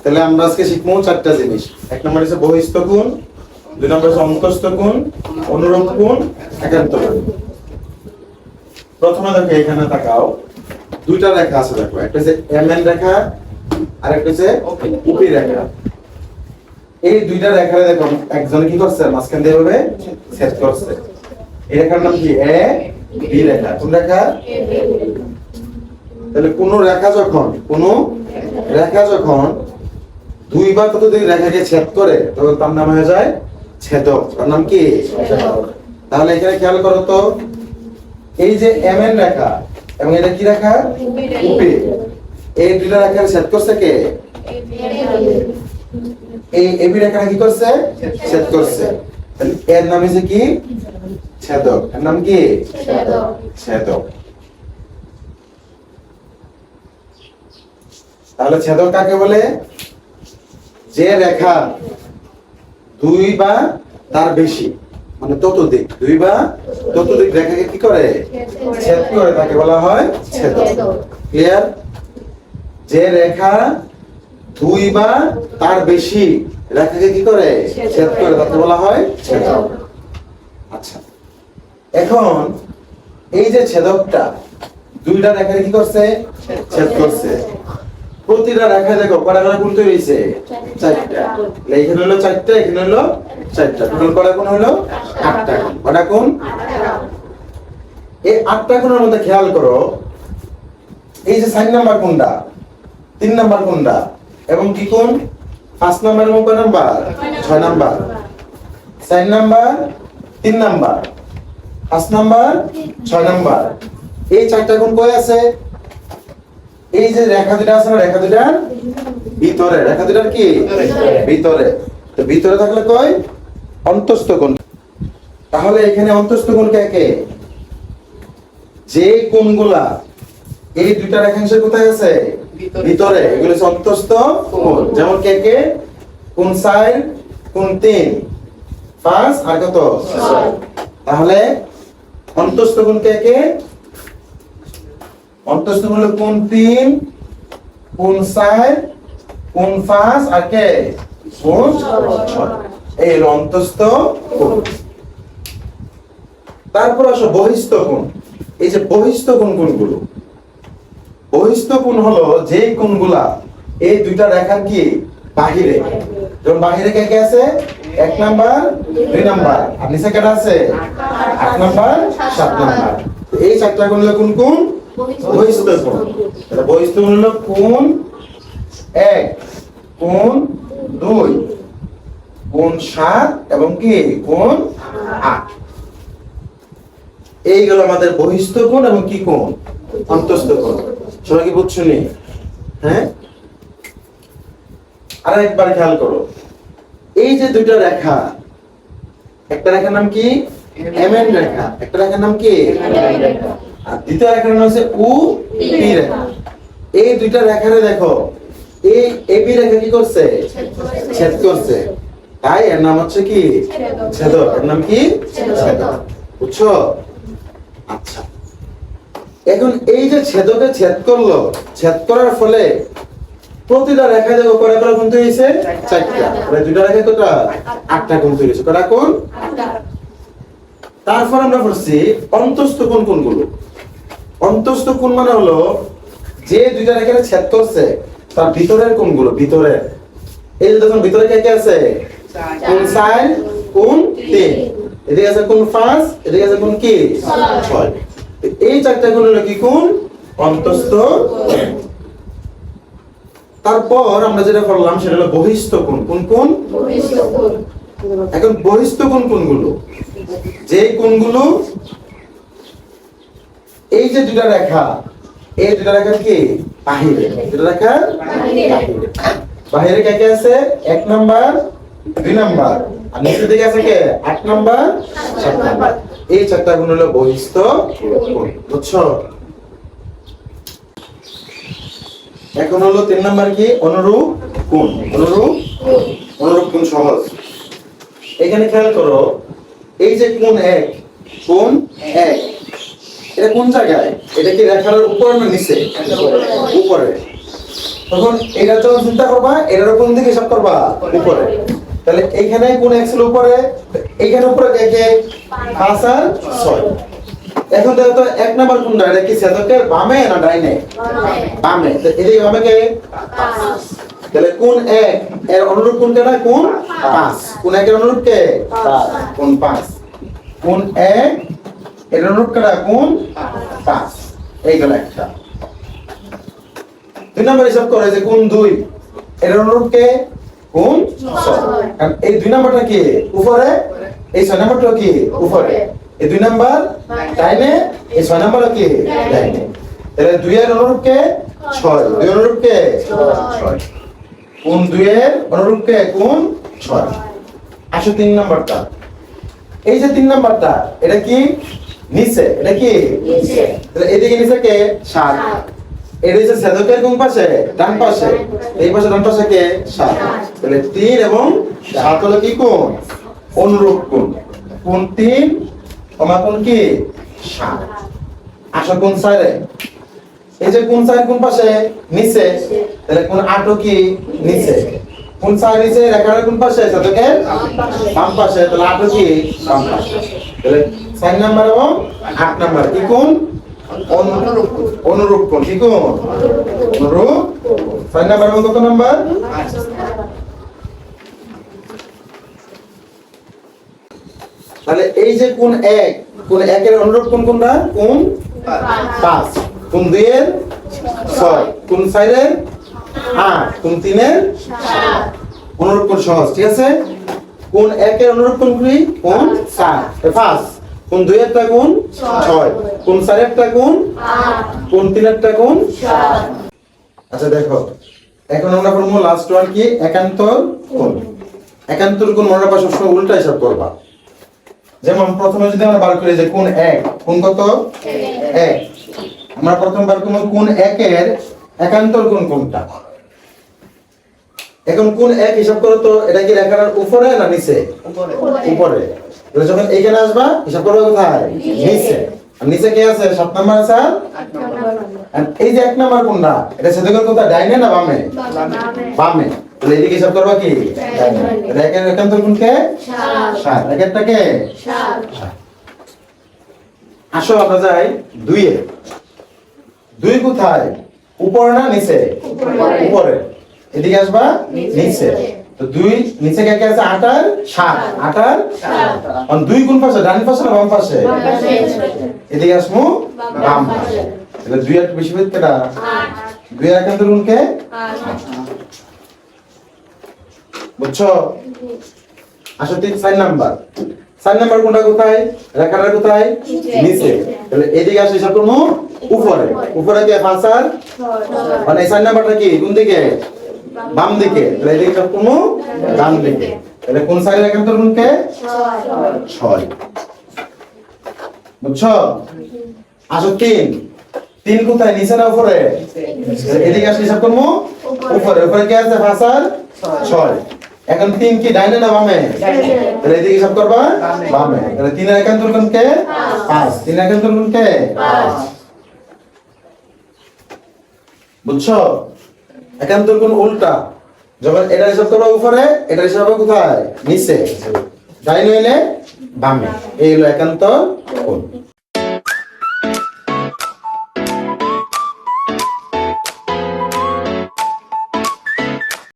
তাহলে আমরা আজকে শিখবো চারটা জিনিস। এক নম্বর হচ্ছে বহিস্থ কোণ, দুই নম্বর হচ্ছে অন্তস্থ কোণ, অনুরূপ কোণ, একান্ত কোণ। প্রথমে দেখো এখানে তাকাও, দুইটা রেখা আছে দেখো, একটা হচ্ছে এমএন রেখা আর একটা হচ্ছে ওপি রেখা। এই দুইটা রেখারে দেখো একজনে কি করছে, মাঝখান দিয়ে ভাবে ছেদ করছে। এই রেখার নাম কি? এ বি রেখা। কোন রেখা? তাহলে কোন রেখা যখন দুই বা ততোধিক রেখাকে ছেদ করে তখন তার নাম হয়ে যায় ছেদক। তার নাম কি? তাহলে এখানে খেয়াল করো তো, এই যে এমএন রেখা এবং এটা কি রেখা? ওপি। এই দুইটা রেখাকে ছেদ করছে কে? এই এবি রেখা কি করছে? ছেদ করছে। তাহলে এর নাম হচ্ছে কি? ছেদক। এর নাম কি? ছেদক। তাহলে ছেদক কাকে বলে? যে রেখা দুই বা তার বেশি, মানে ততোধিক, দুই বা ততোধিক রেখাকে কি করে? ছেদ করে, তাকে বলা হয় ছেদক। ক্লিয়ার? যে রেখা দুই বা তার বেশি রেখাকে কি করে? ছেদ করে, তাকে বলা হয় ছেদক। আচ্ছা, এখন এই যে ছেদকটা দুইটা রেখাকে কি করছে? ছেদ করছে। প্রতিটা রেখায় দেখো কয়টা করে কোণ তৈরি হয়েছে? চারটা। এখানে হলো চারটা, এখানে হলো চারটা, টোটাল কয়টা কোণ হলো? 8টা কোণ। কয়টা কোণ? এই 8টা কোণের মধ্যে খেয়াল করো, এই যে 4 নাম্বার কোণটা, 3 নাম্বার কোণটা এবং কি কোণ? 5 নাম্বার এবং কয় number? 6 number. 4 number, 3 number, 5 number, 6 number. এই চারটা কোণ কই আছে? এই যে রেখা দুটো আছে না, রেখা দুটার ভিতরে। রেখা দুটার কি? ভিতরে। তো ভিতরে থাকলে কই? অন্তস্থ কোণ। তাহলে এখানে অন্তস্থ কোণ কে? যে কোণগুলা এই দুইটা রেখাংশের কোথায় আছে? ভিতরে। এগুলো হচ্ছে অন্তস্থ কোণ। যেমন কে? কোণ 4, কোণ 3, 5 আর কত? 6। তাহলে অন্তস্থ কোণ কে? অন্তস্থ কোণ হলো কোণ 3, কোণ 4, কোণ 5 আর কে? কোণ 6। এই হলো অন্তস্থ কোণ। তারপর আসো বহিস্থ কোণ। এই যে বহিস্থ কোণ কোনগুলো? বহিস্থ কোণ হলো যে কোণগুলা এই দুইটা রেখার কি বাহিরে। যেমন বাহিরে কে আছে? 1 নাম্বার, 2 নাম্বার, আর নিচে কেটা আছে? 8 নাম্বার, 7 নাম্বার। এই চারটা কোণ হলো কোন কোণ? বহিস্থ কোণ। তাহলে বহিস্থ কোণ হলো কোণ 1, কোণ 2, কোণ 7 এবং কি কোণ 8। এইগুলো আমাদের বহিস্থ কোণ এবং কি কোণ? অন্তস্থ কোণ। সবাই কি বুঝছো নি? হ্যাঁ, আর একবার খেয়াল করো, এই যে দুইটা রেখা, একটা রেখার নাম কি? এমএন রেখা, একটা রেখার নাম কি? আর দ্বিতীয় রেখার নাম হচ্ছে ওপি রেখা। এই দুইটা রেখারে দেখো, এই এবি রেখা কি করছে? ছেদ করছে। তাই এর নাম হচ্ছে কি? ছেদক। এর নাম কি? ছেদক। বুঝছো? আচ্ছা, এখন এই যে ছেদকে ছেদ করলো, ছেদ করার ফলে প্রতিটা রেখায় দেখো কয়টা করে কোণ তৈরি হয়েছে? 4টা। মানে দুইটা রেখায় কয়টা? 8টা কোণ তৈরি হয়েছে। কয়টা কোণ? 8টা। তারপর আমরা পড়ছি অন্তস্থ কোণ কোনগুলো? অন্তস্থ কোণ মানে হলো যে দুইটা রেখায় ছেদ করছে তার ভিতরের কোণগুলো। ভিতরের, এই যে দেখুন ভিতরে কে আছে? কোণ 4, কোণ 3, এদিকে আছে কোণ 5, এদিকে আছে কোণ কি 6। এই চারটা কোণ হলো কি কোণ? অন্তস্থ। তারপর আমরা যেটা করলাম সেটা হলো বহিস্থ কোণ। কোন কোণ? বহিস্থ কোণ। এখন বহিস্থ কোণ কোনগুলো? যে কোণগুলো এই যে দুইটা রেখা, এই দুইটা রেখা কি বাহিরে, দুইটা রেখা বাহিরে। বাহিরে কে আছে? 1 নাম্বার, 2 নাম্বার, আর নিচের দিকে আছে কে? 8 নাম্বার, 7 নাম্বার। এই চারটা কোণ হলো বহিস্থ কোণ। বুঝছো? এখন হলো 3 নাম্বার কি? অনুরূপ কোণ। অনুরূপ কোণ সহজ। এখানে খেয়াল করো, এই যে কোণ 1, কোণ 1, এটা কোন জায়গায়? এটা কি রেখার উপর না নিচে? উপরে। তখন এটা যখন চিন্তা করবা এটার কোন দিকে হিসাব করবা উপরে। তাহলে এইখানে কোন x এর উপরে, এইখানে উপরে কে 5 আর 6। এখন দেখো তো এক নাম্বার কোনটা, এটা কি ছেদকের বামে না ডাইনে? বামে। তো এদিকে বামে কে 5। তাহলে কোন 1 এর অনুরূপ কোন কেটা? কোন 5। কোন 1 এর অনুরূপ কে 5। কোন 5। কোন 1 এর অনুরূপ কেটা? কোন 5। এই গেল একটা। দুই নাম্বার হিসাব করে যে কোন 2 এর অনুরূপ কে? কোন 6। কারণ এই দুই নাম্বারটা কি উপরে, এই 6 নাম্বারটা কি উপরে। এই দুই নাম্বার ডাইনে, এই 6 নাম্বারটা কি ডাইনে। তাহলে 2 এর অনুরূপ কে 6, 2 এর অনুরূপ কে 6। কোন 2 এর অনুরূপ কে? কোন 6। আসো 3 নাম্বারটা। এই যে 3 নাম্বারটা এটা কি নিচে, এটা কি নিচে। তাহলে এদিকে নিচে কে 7। এটা হচ্ছে ছেদকের কোন পাশে? ডান পাশে। এই পাশে ডান পাশে কে 7। তাহলে 3 এবং 7 হলো কি কোণ? অনুরূপ কোণ। কোণ 3 কমা কোণ কি 7। আসো কোণ 4 এ। এই যে কোণ 4 কোন পাশে? নিচে। তাহলে কোণ 8 কি নিচে। কোণ 4 নিচে রেখার কোন পাশে? ছেদকের বাম পাশে। তাহলে 8 কি বাম পাশে। তাহলে 4 নাম্বার এবং 8 নাম্বার কি কোণ? অনুরূপ কোণ। কি কোণ? অনুরূপ। 4 নাম্বার এবং কত নাম্বার? তাহলে এই যে কোণ 1, কোণ 1 এর অনুরূপ কোণ কোনটা? কোণ 5। কোণ 2 এর 6, কোণ 4 এর 8, কোণ 3 এর 7। অনুরূপ কোণ সহজ, ঠিক আছে? কোণ 1 এর অনুরূপ কোণ কি? কোণ 4 5। কোণ 2 এরটা কোণ 6, কোণ 4 এরটা কোণ 8, কোণ 3 এরটা কোণ 7। আচ্ছা দেখো, এখন আমরা করব লাস্ট ওয়ান কি? একান্তর কোণ। একান্তর কোণ মনে রাখবা সবসময় উল্টা হিসাব করবা। যেমন প্রথমে যদি আমরা বার করি যে কোণ 1, কোণ কত? 1। আমরা প্রথম বার করব কোণ 1 এর একান্তর কোণ কোনটা। এখন কোণ 1 হিসাব করো তো, এটা কি রেখার উপরে না নিচে? উপরে। তাহলে যখন এইখানে আসবা হিসাব করবে কোথায়? নিচে। আর নিচে কি আছে? 7 নাম্বার আছে। আর এই যে 1 নাম্বার কোণটা, এটা ছেদকের কোথায়? ডাইনে না বামে? বামে। তাহলে এদিকে হিসাব করবা কি? ডাইনে। তাহলে একের একান্তর কোণ কে 7, একেরটা কে 7। আসো আমরা যাই 2 এ। 2 কোথায়? উপরে না নিচে? উপরে। এদিকে আসবা নিচে। তো 2 নিচে কে কে আছে? 8 আর 7, 8 আর 7। আর 2 কোন পাশে? ডান পাশে না বাম পাশে? এদিকে আসমু বাম পাশে। তাহলে 2 এর বেশি বেদ কেটা? 8। 2 এর একান্তর কোণ কে 8। বুঝছো? আসো 4 নাম্বার। 4 নাম্বার কোনটা কোথায়? রেখাটা কোথায়? নিচে। তাহলে এদিকে আসে হিসাব করব উপরে। উপরে কে 5 আর 6। মানে 4 নাম্বারটা কি কোন দিকে? বাম দিকে। তাহলে এদিকে হিসাব করব ডান দিকে। তাহলে কোন সাইডের একান্তর কোণ কে 6। বুঝছো? আসো 3। 3 কোথায়? নিচে না উপরে? এদিকে আসে হিসাব করব উপরে। উপরে কে আছে? 5 আর 6। এখন 3 কি ডাইনে না বামে? তাহলে এদিকে হিসাব করবা বামে। তাহলে 3 এর একান্তর কোণ কে 5। 3 এর একান্তর কোণ কে 5। বুঝছো? একান্তর কোণ উল্টা। যখন এটা হিসাব করবা উপরে, এটা হিসাব হবে কোথায়? নিচে। ডাইনে হইলে বামে। এই হলো একান্তর কোণ।